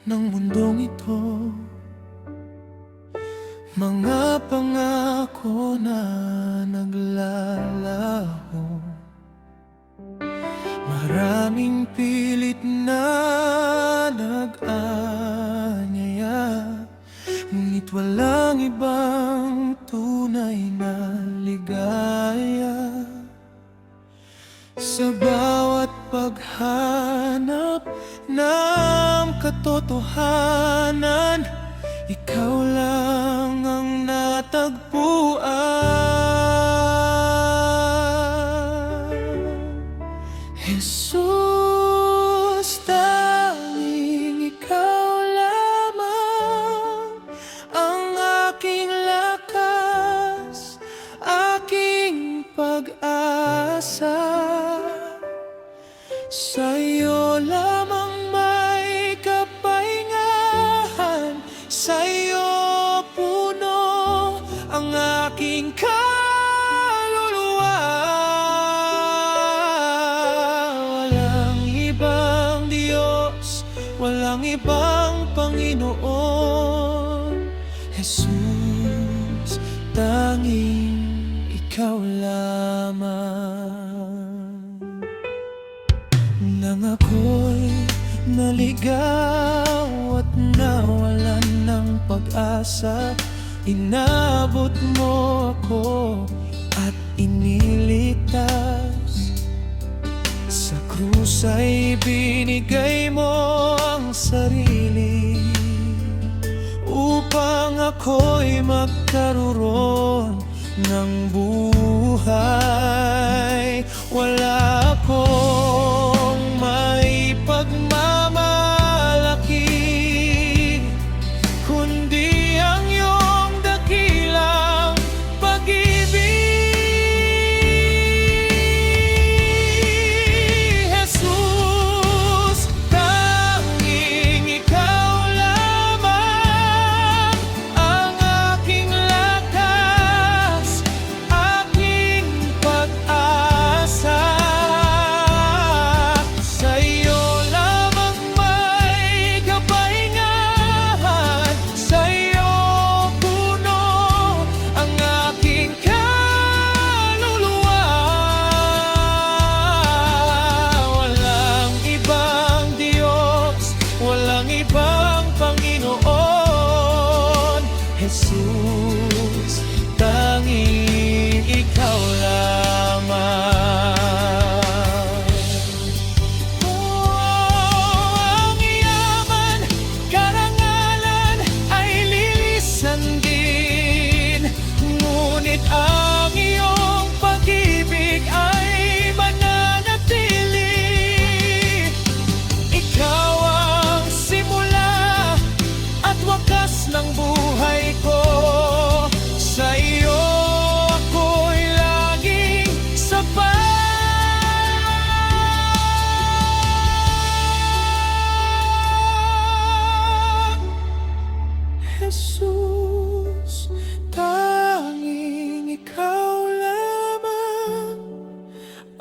ng mundong ito. Mga pangako na naglalaho, maraming pilit na nag-anyaya, ngunit walang ibang tunay na ligaya. Sa bawat paghanap ng katotohanan, ikaw lang ang natagpuan. Jesus, tanging ikaw lamang ang aking lakas, aking pag-asa. Sa'yo lamang may kapahingahan, sa'yo puno ang aking kaluluwa. Walang ibang Diyos, walang ibang Panginoon. Jesus, tanging ikaw lamang. Nang ako'y naligaw at nawalan ng pag-asa, inabot mo ako at iniligtas. Sa krus ay binigay mo ang sarili upang ako'y magkaroon ng buhay. Wala akong maipagmamalaki, kundi ang iyong dakilang pag-ibig. Jesus, tanging ikaw lamang ang aking lakas, aking pag-asa. Sa'yo lamang may kapahingahan, sa'yo puno ang aking kaluluwa. Walang ibang Diyos, walang ibang Panginoon. Jesus, tanging ikaw lamang. Ang yaman, karangalan ay lilisan din, ngunit ang iyong pag-ibig ay mananatili. Ikaw ang simula at wakas ng buhay ko. Sa iyo ako'y laging sapat. Jesus, tanging ikaw lamang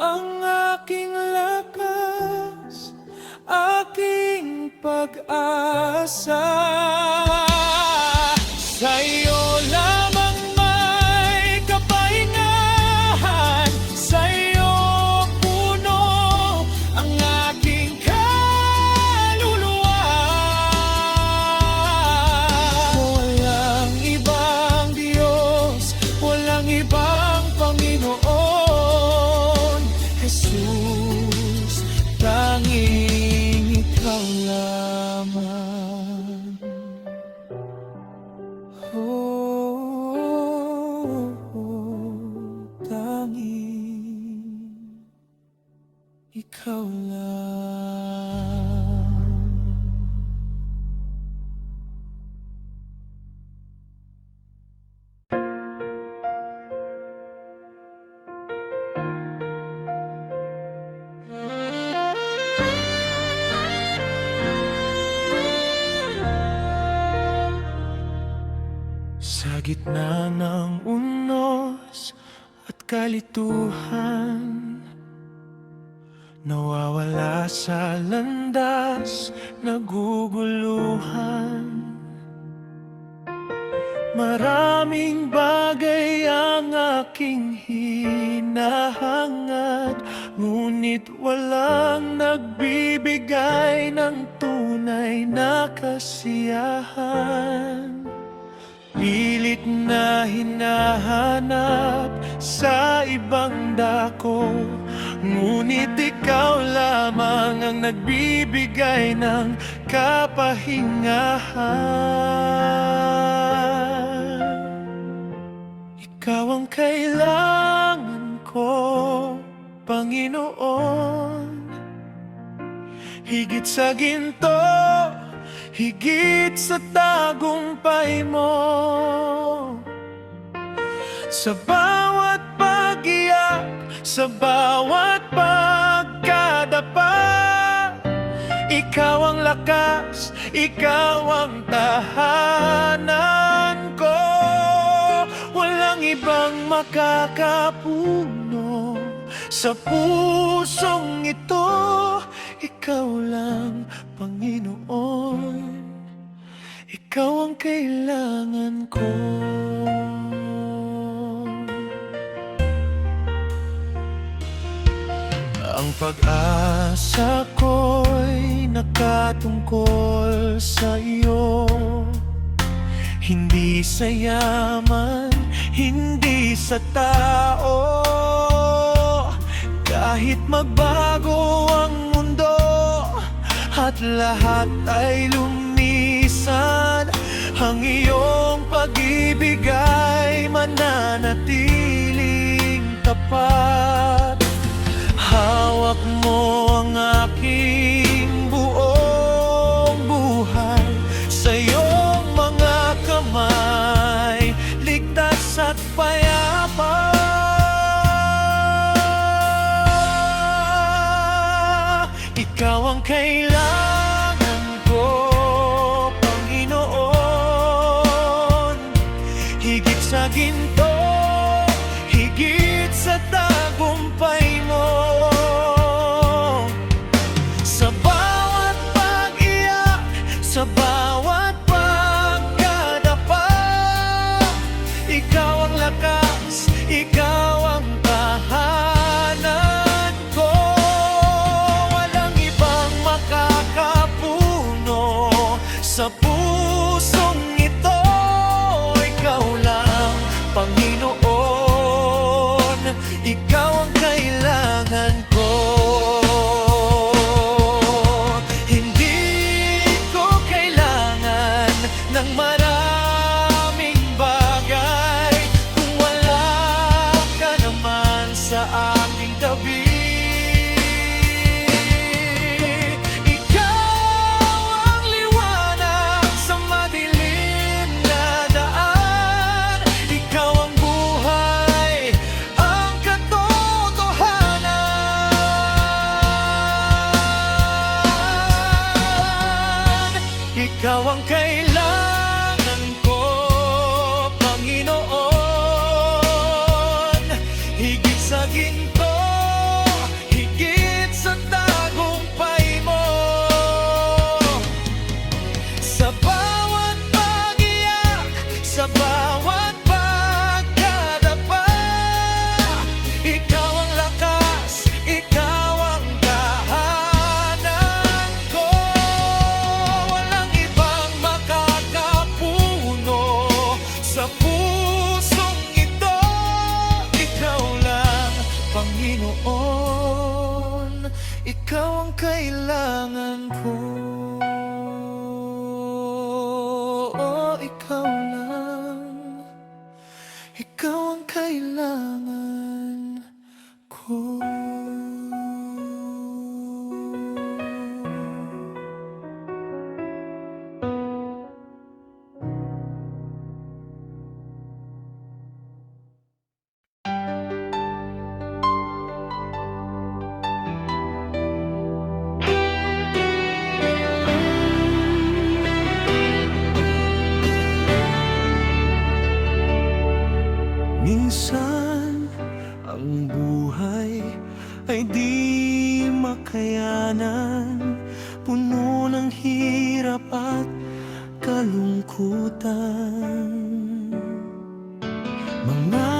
ang aking lakas, aking pag-asa. Sa'yo lamang may kapahingahan, sa'yo puno ang aking kaluluwa. Walang ibang Diyos, walang ibang Panginoon. Jesus, tanging ikaw lamang. Tanging ikaw lang. Sa gitna ng unos at kalituhan, nawawala sa landas, naguguluhan. Maraming bagay ang aking hinahangad, ngunit walang nagbibigay ng tunay na kasiyahan. Pilit na hinahanap sa ibang dako, ngunit ikaw lamang ang nagbibigay ng kapahingahan. Ikaw ang kailangan ko, Panginoon, higit sa ginto, higit sa tagumpay mo. Sa bawat pag-iyak, sa bawat pagkadapa, ikaw ang lakas, ikaw ang tahanan ko. Walang ibang makakapuno sa pusong ito, ikaw lang, Panginoon. Ikaw ang kailangan ko. Ang pag-asa ko'y nakatungkol sa iyo, hindi sa yaman, hindi sa tao. Kahit magbago ang mundo at lahat ay lumisan, ang iyong pag-ibig ay mananatiling tapat. Hawak mo ang aking buong buhay sa iyong mga kamay, ligtas at payapa. Ikaw ang kailangan ko, Panginoon, higit sa ginto, higit sa tagumpay mo. Sa bawat pag-iyak, sa bawat pagkadapa, ikaw ang lakas, ikaw ang tahanan ko. Walang ibang makakapuno sa pusong ito, ikaw lang, Panginoon. Ikaw ang kailangan ko. Hindi ko kailangan ng maraming bagay kung wala ka naman sa aking tabi. Ikaw ang liwanag sa madilim na daan, ikaw ang buhay, ang katotohanan. Ikaw ang kailangan ko, Panginoon, higit sa ginto, higit sa tagumpay mo. Sa bawat pag-iyak, sa bawat pagkadapa, ikaw ang lakas, ikaw ang tahanan ko. Walang ibang makakapuno sa pusong ito, ikaw lang, Panginoon. Ikaw ang kailangan ko. Ikaw lang, ikaw ang kailangan ko. Minsan ng hirap at kalungkutan. Mga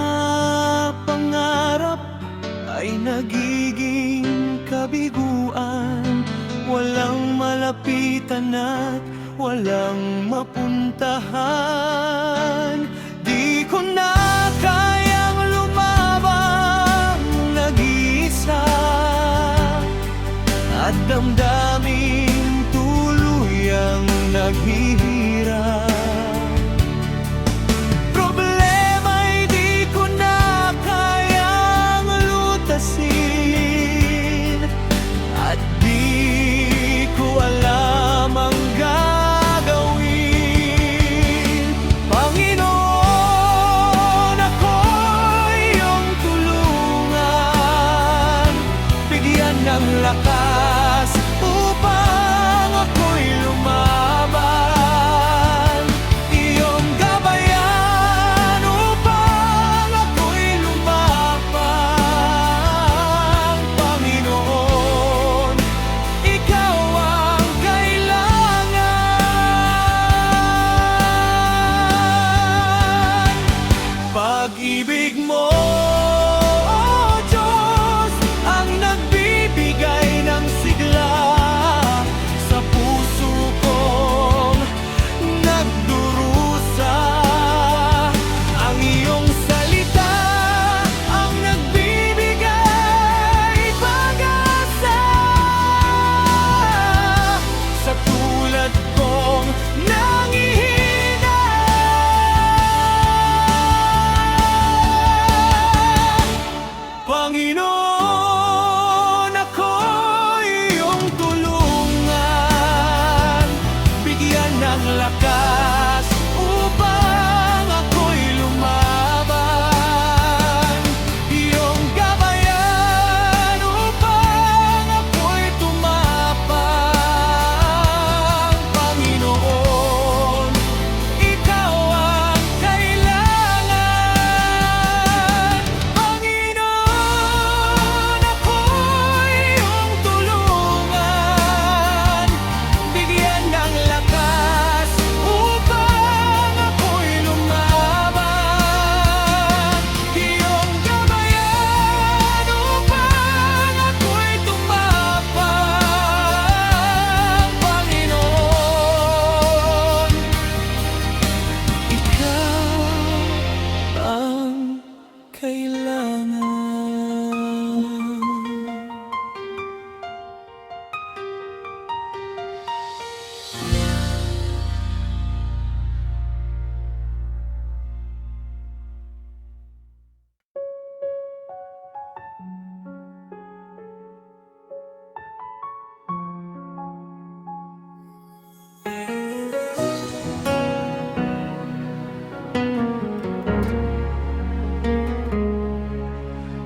pangarap ay nagiging kabiguan, walang malapitan at walang mapuntahan. Di ko na kayang lumabang nag-iisa at damdaming tuluyang naghihirap. Problema'y di ko na kayang lutasin at di ko alam ang gagawin. Panginoon, ako'y iyong tulungan, bigyan ng lakas upang ako'y lumaban. Iyong gabayan upang ako'y lumapang. Panginoon, ikaw ang kailangan. Pag-ibig mo, O Diyos, ang nagbibigay ng sigla sa puso kong nagdurusa. Ang iyong salita ang nagbibigay pag-asa sa tulad kong nangihina. Panginoon, ako'y iyong tulungan, bigyan ng lakas upang ako'y lumaban. Iyong gabayan upang ako'y tumapang. Panginoon, ikaw ang kailangan. Panginoon, ako'y iyong tulungan, bigyan ng lakas upang ako'y lumaban. Iyong gabayan upang ako'y tumapang. Panginoon, ikaw ang kailangan.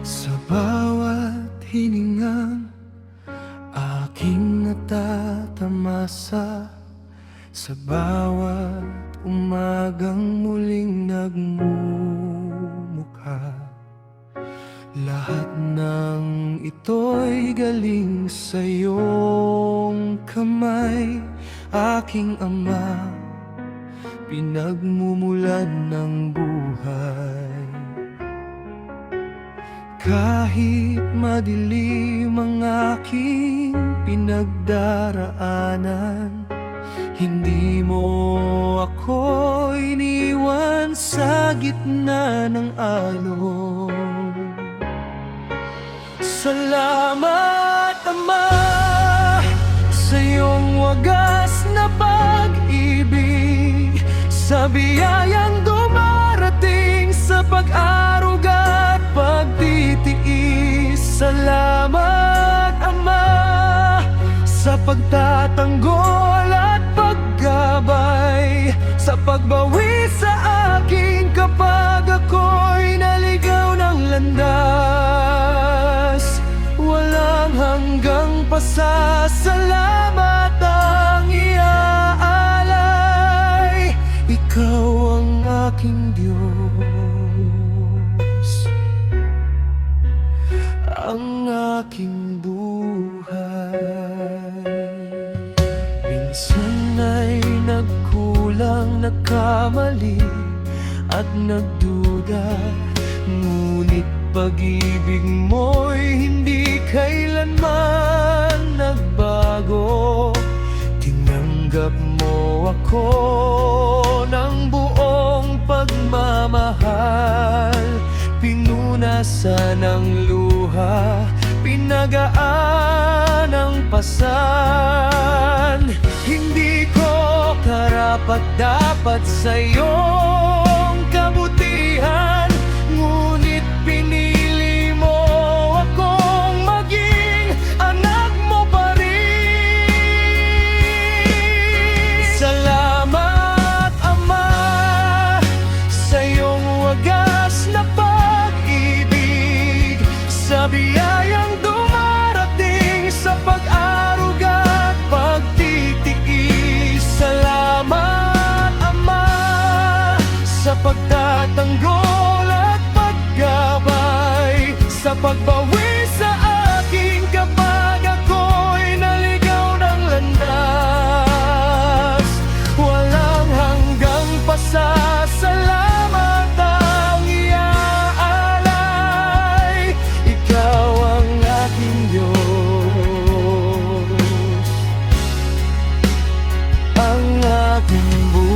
Sa bawat hiningang aking natatamasa, sa bawat umagang muling nagmumukha, lahat ng ito'y galing sa iyong kamay, aking Ama, pinagmumulan ng buhay. Kahit madilim ang aking pinagdaraanan, hindi mo ako iniwan sa gitna ng alon. Salamat, Ama, sa iyong wagas na pag-ibig, sa biyayang dumarating sa pag-aaruga at pagtitiis. Salamat, Ama, sa pagtatanggol at paggabay, sa pagbawi sa akin kapag ako'y naligaw ng landas. Walang hanggang pasasalamat ang iaalay. Ikaw ang aking Diyos, ang aking buhay. Minsan ay nagkulang, nagkamali at nagduda, ngunit pag-ibig mo'y hindi kailanman nagbago. Tinanggap mo ako ng buong pagmamahal, pinunasan ng luha, pinagaan ng pasan. Hindi ko karapat-dapat sa iyong kabutihan, ngunit pinili mo akong maging anak mo pa rin. Salamat, Ama, sa iyong wagas na pag-ibig, sa biyayang dumarating sa pag-aruga at pagtitiis. Salamat, Ama, sa pagtatanggol at paggabay, sa pagbawi sa akin kapag ako'y naligaw ng landas. Walang hanggang pasasalamat ang iaalay. Ikaw ang aking Diyos, ang aking buhay.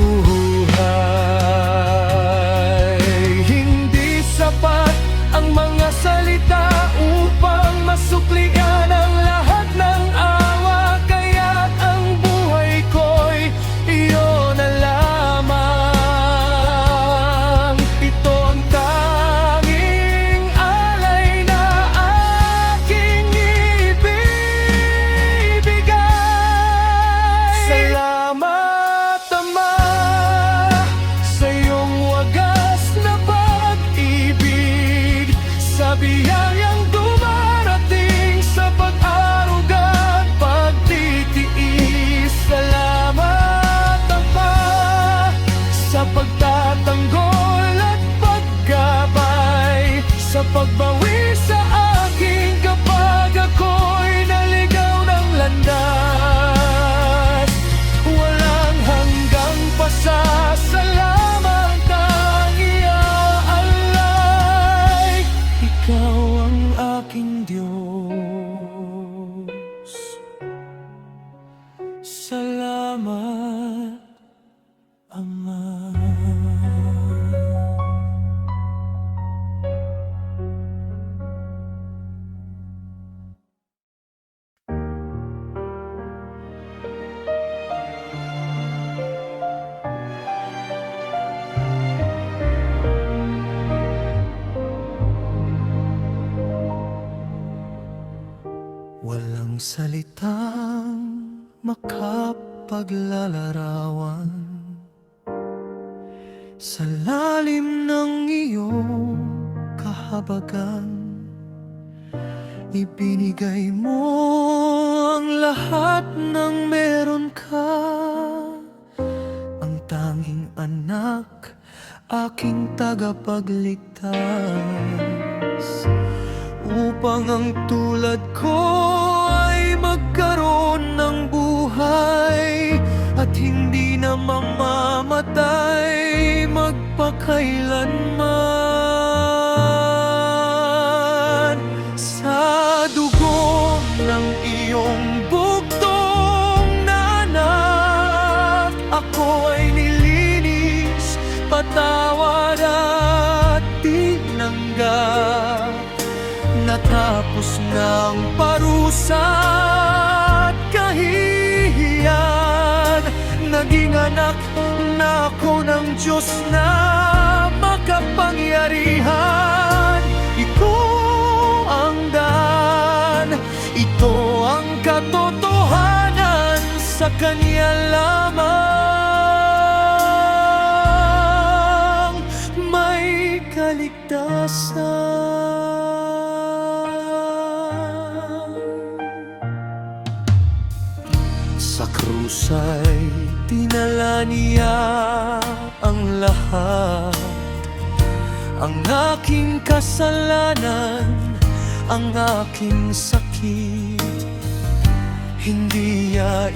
Hindi sapat ang mga salita upang masuklian ang lahat ng awa, kaya't ang buhay ko'y iyon na lamang. Ito ang tanging alay na aking ibibigay. Salamat, Ama, sa iyong wagas na pag-ibig, sa biyayang dumarating sa pag-aruga at pagtitiis. Salamat, Ama, sa pagtatanggol at paggabay, sa pagbawi sa akin kapag ako'y naligaw ng landas. Walang hanggang pasasalamat ang iaalay. Ikaw ang aking Diyos. Salamat, Ama. Walang salitang makapaglalarawan sa lalim ng iyong kahabagan. Ibinigay mo ang lahat ng meron ka, ang tanging anak, aking tagapagligtas, upang ang tulad ko ay magkaroon ng buhay at hindi na mamamatay magpakailanman. Sa dugo ng iyong bugtong na anak, ako ay nilinis, patawad at tinanggap. Natapos ng parusa at kahihiyan, naging anak na ako ng Diyos na makapangyarihan. Ito ang daan, ito ang katotohanan, sa Kanya lamang may kaligtasan. Sa krus ay dinala niya ang lahat, ang aking kasalanan, ang aking sakit. Hindi niya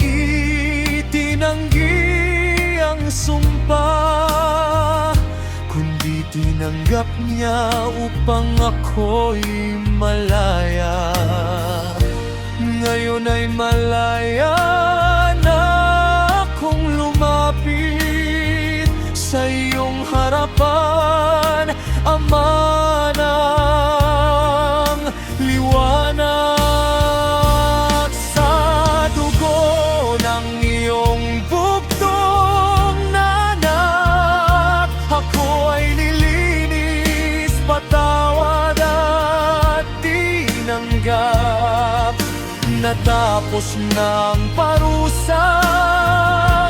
tinanggi ang sumpa, kundi tinanggap niya upang ako'y malaya. Ngayon ay malaya na akong lumapit sa iyong harapan, Ama ng liwanag. Sa dugo ng iyong bugtong na anak, ako ay nilinis, patawad at tinanggap. Natapos ng parusa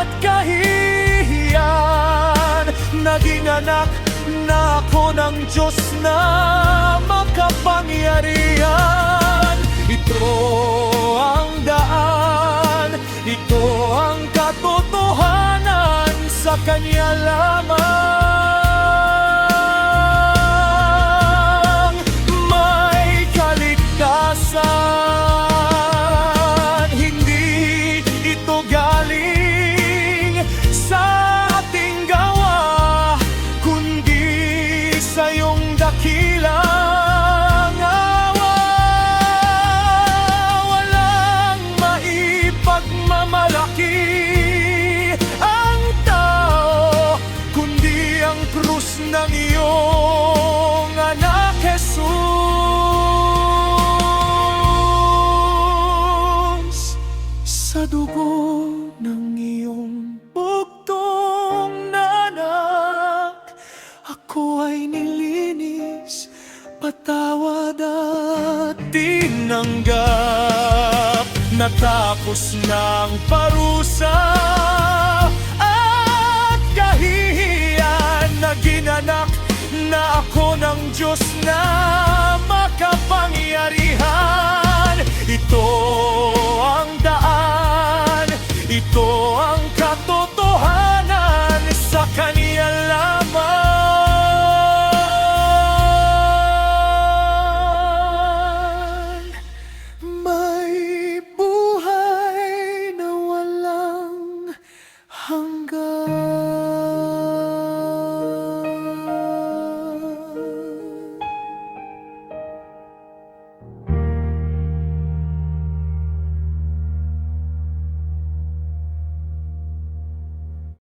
at kahihiyan, naging anak na ako ng Diyos na makapangyarihan. Ito ang daan, ito ang katotohanan, sa Kanya lamang may kaligtasan. Hindi ito galing sa ating gawa, kundi sa iyong dakilang awa. Walang maipagmamalaki ang tao, kundi ang krus ng iyong anak Jesus. Sa dugo ng iyong bugtong na anak, ako ay nilinis, patawad at tinanggap. Natapos ng parusa at kahihiyan, naging anak na ako ng Diyos na makapangyarihan. Ito ang daan, ito ang katotohanan, sa Kanya lamang may buhay na walang hanggan.